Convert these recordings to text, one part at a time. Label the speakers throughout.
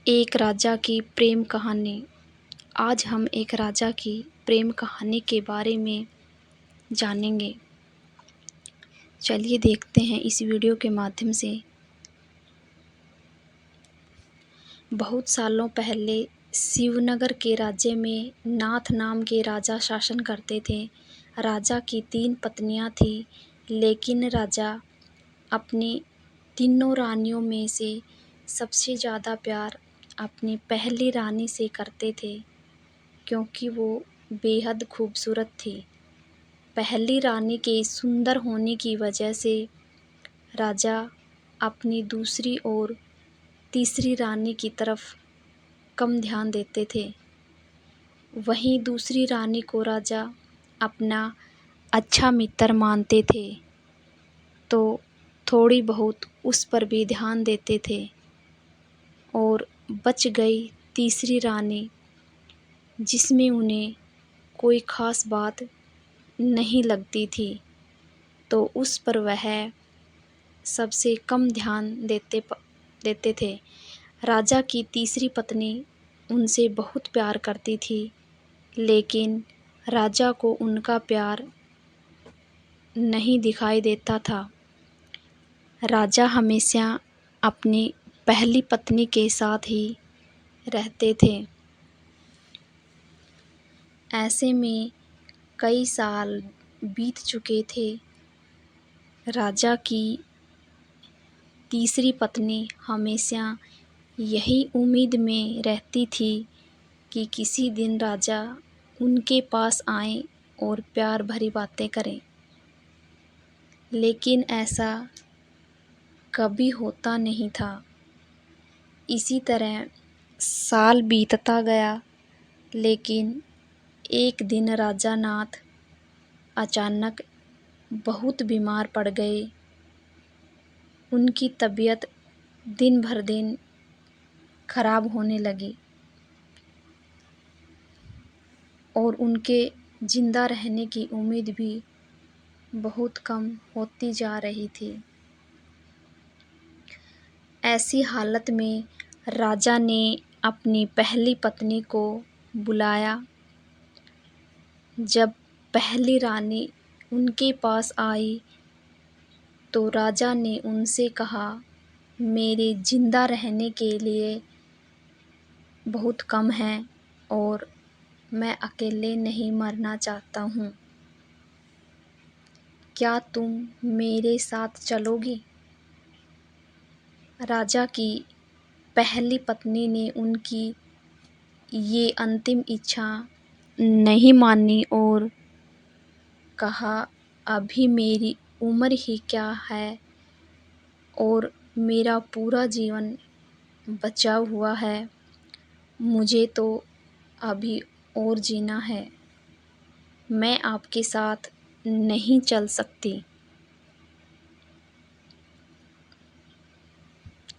Speaker 1: एक राजा की प्रेम कहानी। आज हम एक राजा की प्रेम कहानी के बारे में जानेंगे। चलिए देखते हैं इस वीडियो के माध्यम से। बहुत सालों पहले शिवनगर के राज्य में नाथ नाम के राजा शासन करते थे। राजा की 3 पत्नियां थीं, लेकिन राजा अपनी तीनों रानियों में से सबसे ज़्यादा प्यार अपनी पहली रानी से करते थे, क्योंकि वो बेहद खूबसूरत थी। पहली रानी के सुंदर होने की वजह से राजा अपनी दूसरी और तीसरी रानी की तरफ कम ध्यान देते थे। वहीं दूसरी रानी को राजा अपना अच्छा मित्र मानते थे, तो थोड़ी बहुत उस पर भी ध्यान देते थे। और बच गई तीसरी रानी, जिसमें उन्हें कोई ख़ास बात नहीं लगती थी, तो उस पर वह सबसे कम ध्यान देते थे। राजा की तीसरी पत्नी उनसे बहुत प्यार करती थी, लेकिन राजा को उनका प्यार नहीं दिखाई देता था। राजा हमेशा अपनी पहली पत्नी के साथ ही रहते थे। ऐसे में कई साल बीत चुके थे। राजा की तीसरी पत्नी हमेशा यही उम्मीद में रहती थी कि किसी दिन राजा उनके पास आएं और प्यार भरी बातें करें, लेकिन ऐसा कभी होता नहीं था। इसी तरह साल बीतता गया, लेकिन एक दिन राजा नाथ अचानक बहुत बीमार पड़ गए। उनकी तबीयत दिन भर दिन खराब होने लगी और उनके जिंदा रहने की उम्मीद भी बहुत कम होती जा रही थी। ऐसी हालत में राजा ने अपनी पहली पत्नी को बुलाया। जब पहली रानी उनके पास आई, तो राजा ने उनसे कहा, मेरे जिंदा रहने के लिए बहुत कम है और मैं अकेले नहीं मरना चाहता हूँ। क्या तुम मेरे साथ चलोगी? राजा की पहली पत्नी ने उनकी ये अंतिम इच्छा नहीं मानी और कहा, अभी मेरी उम्र ही क्या है और मेरा पूरा जीवन बचा हुआ है। मुझे तो अभी और जीना है। मैं आपके साथ नहीं चल सकती।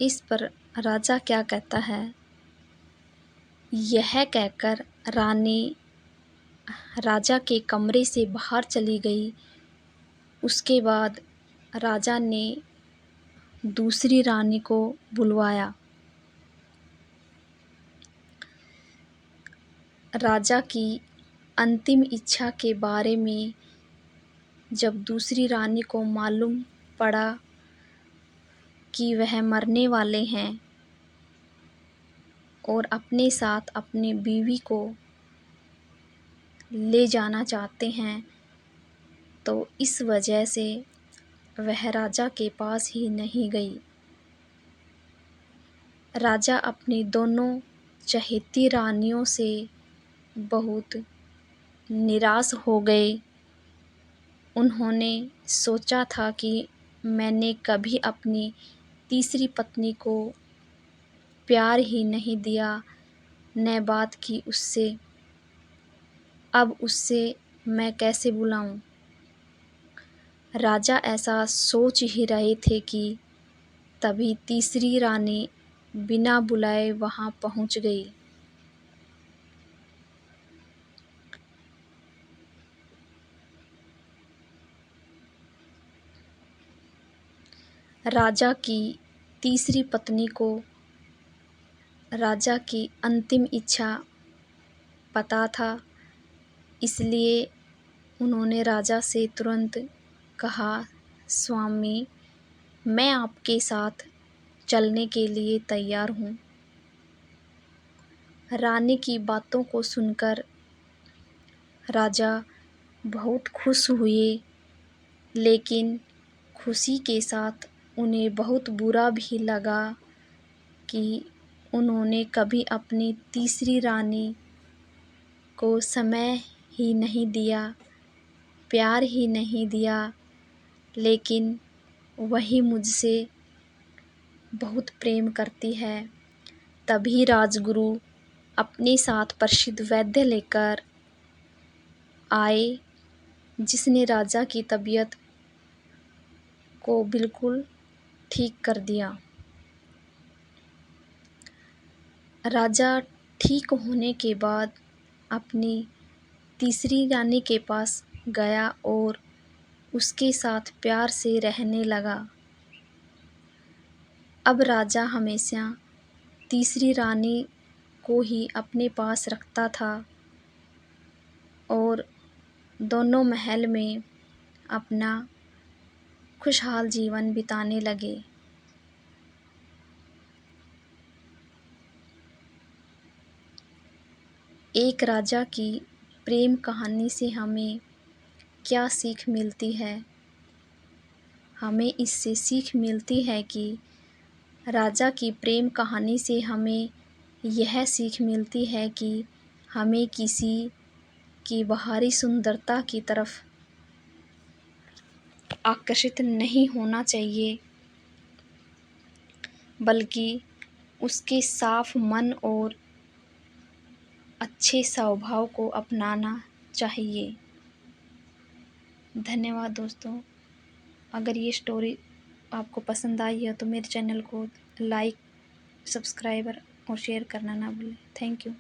Speaker 1: इस पर राजा क्या कहता है? यह कहकर रानी राजा के कमरे से बाहर चली गई। उसके बाद राजा ने दूसरी रानी को बुलवाया। राजा की अंतिम इच्छा के बारे में जब दूसरी रानी को मालूम पड़ा कि वह मरने वाले हैं और अपने साथ अपनी बीवी को ले जाना चाहते हैं, तो इस वजह से वह राजा के पास ही नहीं गई। राजा अपनी दोनों चहेती रानियों से बहुत निराश हो गए। उन्होंने सोचा था कि मैंने कभी अपनी तीसरी पत्नी को प्यार ही नहीं दिया, न बात की उससे। अब उससे मैं कैसे बुलाऊं? राजा ऐसा सोच ही रहे थे कि तभी तीसरी रानी बिना बुलाए वहां पहुंच गई। राजा की तीसरी पत्नी को राजा की अंतिम इच्छा पता था, इसलिए उन्होंने राजा से तुरंत कहा, स्वामी, मैं आपके साथ चलने के लिए तैयार हूँ। रानी की बातों को सुनकर राजा बहुत खुश हुए, लेकिन खुशी के साथ उन्हें बहुत बुरा भी लगा कि उन्होंने कभी अपनी तीसरी रानी को समय ही नहीं दिया, प्यार ही नहीं दिया, लेकिन वही मुझसे बहुत प्रेम करती है। तभी राजगुरु अपने साथ प्रसिद्ध वैद्य लेकर आए, जिसने राजा की तबीयत को बिल्कुल ठीक कर दिया। राजा ठीक होने के बाद अपनी तीसरी रानी के पास गया और उसके साथ प्यार से रहने लगा। अब राजा हमेशा तीसरी रानी को ही अपने पास रखता था और दोनों महल में अपना खुशहाल जीवन बिताने लगे। एक राजा की प्रेम कहानी से हमें क्या सीख मिलती है? हमें इससे सीख मिलती है कि राजा की प्रेम कहानी से हमें यह सीख मिलती है कि हमें किसी की बाहरी सुंदरता की तरफ आकर्षित नहीं होना चाहिए, बल्कि उसके साफ मन और अच्छे स्वभाव को अपनाना चाहिए। धन्यवाद दोस्तों। अगर ये स्टोरी आपको पसंद आई है तो मेरे चैनल को लाइक, सब्सक्राइबर और शेयर करना ना भूलें। Thank you.